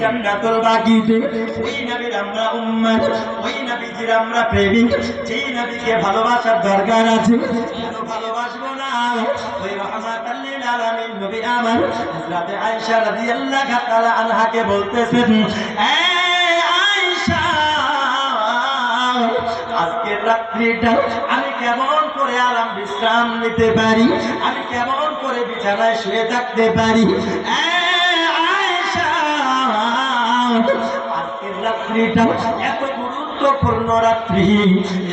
জান্নাতুল বাকিতে। ওই নবীর আমরা উম্মত, ওই নবীজির আমরা প্রেমিক, যেই নবীকে ভালোবাসার দরকার আছে, কেন ভালোবাসবো না? ওই রাহমাতাল লিল আলামিন নবী আমার হযরত আয়েশা রাদিয়াল্লাহু তাআলা আনহাকে বলতেছেন, আয়েশা, আজকের রাত্রিটা আমি কেমন করে আরাম বিশ্রাম নিতে পারি, আমি কেমন করে বিছানায় শুয়ে থাকতে পারি? আয়েশা, আজকের রাত্রিটা এত গুরুত্বপূর্ণ রাত্রি,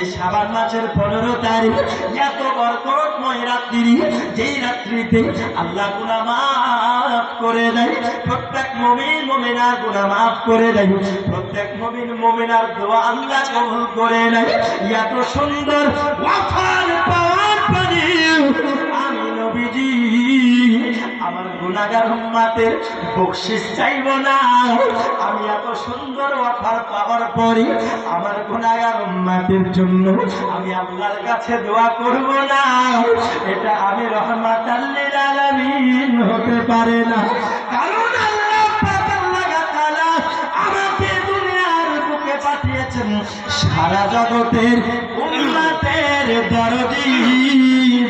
এই শাবান মাসের 15 তারিখ, এত বরকতময় রাত্রি, যেই রাত্রিতে আল্লাহ গুনাহ মাফ করে দেয়, প্রত্যেক মুমিন মুমিনার গুনাহ মাফ করে দেয়, প্রত্যেক মুমিন মুমিনার দোয়া আল্লাহ কবুল করে নেয়। এত সুন্দর ওয়াফার পাওয়ার পরে আমি নবীজি আমার গুনাহগার উম্মতের বকশিশ চাইব না। আমি এত সুন্দর ওয়াফার পাওয়ার পরে আমার গুনাহগার উম্মতের জন্য আমি আল্লাহর কাছে দোয়া করব না? এটা আমি রাহমাতাল লিল আলামিন হতে পারে না। কারণ আল্লাহ পাক আল্লাহ তাআলা আমাকে দুনিয়ার বুকে পাঠিয়েছেন সারা জগতের উম্মতের দরদি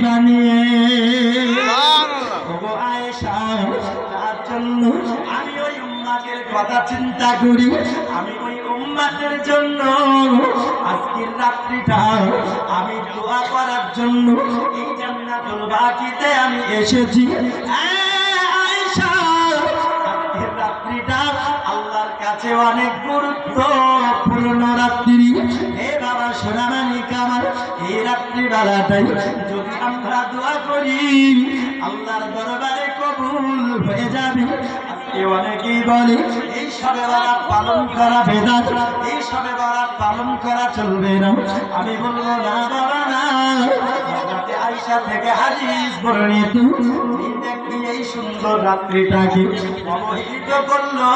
বানিয়ে। ওগো আয়েশা, তার জন্য আমি ওই উম্মতের কথা চিন্তা করি, আমি ওই উম্মতের জন্য আজকের রাত্রিটা আমি দোয়া করার জন্য এই জান্নাতুল বাকিতে আমি এসেছি। আয়েশা, আজকের রাত্রিটা আল্লাহর কাছে অনেক গুরুত্বপূর্ণ রাত্রি। হে বাবা সোনামানিক আমার, এই রাত্রিবেলাটাই যদি আমরা দোয়া করি আল্লাহর দরবারে কবুল হয়ে যাবে। আজকে অনেকেই বলে এই শবে বরাত পালন করা বেদাত, এই শবে বরাত পালন করা চলবে না। আমি বলবো না বাবা না, হযরত আয়েশা থেকে হাদিস বর্ণিত, এই ব্যক্তি এই সুন্দর রাত্রিটাকে অবহেলিত করলো,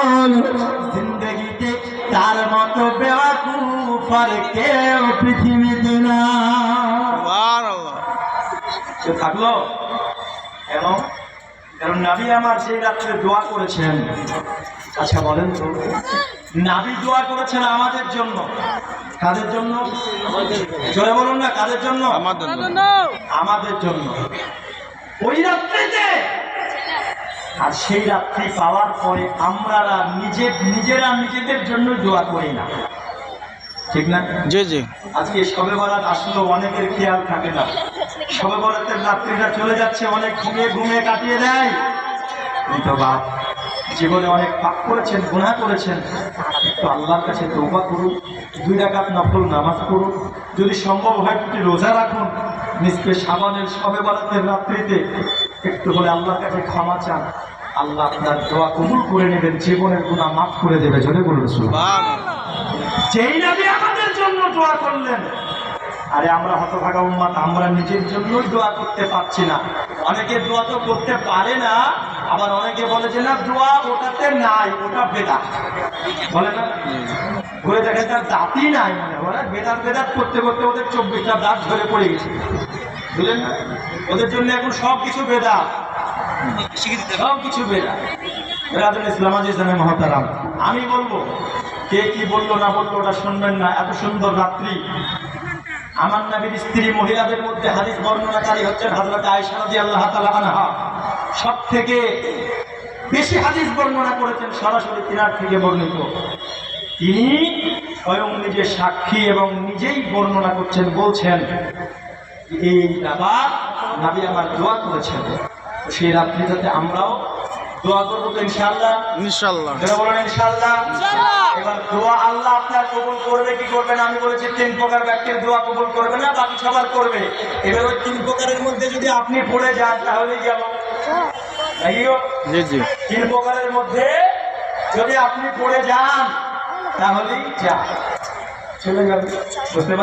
জিন্দেগিতে তার মতো বেওয়াকুফ আর কেউ পৃথিবীতে না। সুবহানাল্লাহ। থাকলো কেন? কারণ নবী আমার সেই রাত্রে দোয়া করেছেন। আচ্ছা বলেন তো, নবী দোয়া করেছেন আমাদের জন্য, কাদের জন্য? জোরে বলুন না, কাদের জন্য? আমাদের জন্য। ওই রাত্রিতে, আর সেই রাত্রি পাওয়ার পরে আমরা নিজেরা নিজেদের জন্য দোয়া করি না, ঠিক না? জি জি। আজকে শবে বরাত আসলে অনেকের খেয়াল থাকে না, শবে বরাতের রাত্রিটা চলে যাচ্ছে, অনেক ঘুমিয়ে ঘুমিয়ে কাটিয়ে দেয়। কিন্তু বাপ জীবনে অনেক পাপ করেছেন, গুনাহ করেছেন, একটু আল্লাহর কাছে তওবা করুন, 2 রাকাত নফল নামাজ পড়ুন, যদি সম্ভব হয় একটু রোজা রাখুন, নিসফে শাবানের শবে বরাতের রাত্রিতে একটু হলে আল্লাহর কাছে ক্ষমা চান, আল্লাহ আপনার দোয়া কবুল করে নেবেন, জীবনের গুনাহ মাফ করে দেবে। জোরে বলুন সুবহানাল্লাহ। যেই নবী আমাদের জন্য দোয়া করলেন, আরে আমরা হতভাগা উম্মত, আমরা নিজের জন্য দোয়া করতে পারছি না। অনেকে দোয়া তো করতে পারে না, আবার অনেকে বলে যে না দোয়া ওটাতে নাই, ওটা বেদাত বলে না, ঘুরে দেখে তার দাঁতই নাই, মানে ওরা বেদাত বেদাত করতে করতে ওদের 24টা দাঁত ধরে পড়ে গেছে, বুঝলেন না? ওদের জন্য এখন সব কিছু বেদাত, সব কিছু বেদাত। রাজুল ইসলাম আজিজানে মহতারাম, আমি বলবো কে কি বললো না বললো ওটা শুনবেন না। এত সুন্দর রাত্রি, আমার নবীর স্ত্রী মহিলাদের মধ্যে হাদিস বর্ণনাকারী হচ্ছেন হযরত আয়েশা রাদিয়াল্লাহু তাআলা আনহা। সব থেকে বেশি হাদিস বর্ণনা করেছেন, সরাসরি তিনার থেকে বর্ণিত। তিনি স্বয়ং নিজে সাক্ষী এবং নিজেই বর্ণনা করছেন, বলছেন এই বাবা নবী আমার দোয়া করেছেন, সেই রাত্রিটাতে আমরাও দোয়া করবো তো ইনশাআল্লাহ। ইনশাআল্লাহ, যারা বলেন ইনশাআল্লাহ। এবার দোয়া আল্লাহ আপনার কবুল করবে কি করবে না? আমি বলেছি 3 প্রকার ব্যক্তির দোয়া কবুল করবে না, বাকি সবার করবে। এবার ওই 3 প্রকারের মধ্যে যদি আপনি পড়ে যান তাহলে গেল। জি জি। 3 প্রকারের মধ্যে যদি আপনি পড়ে যান তাহলেই যা চলে গেল, বুঝতে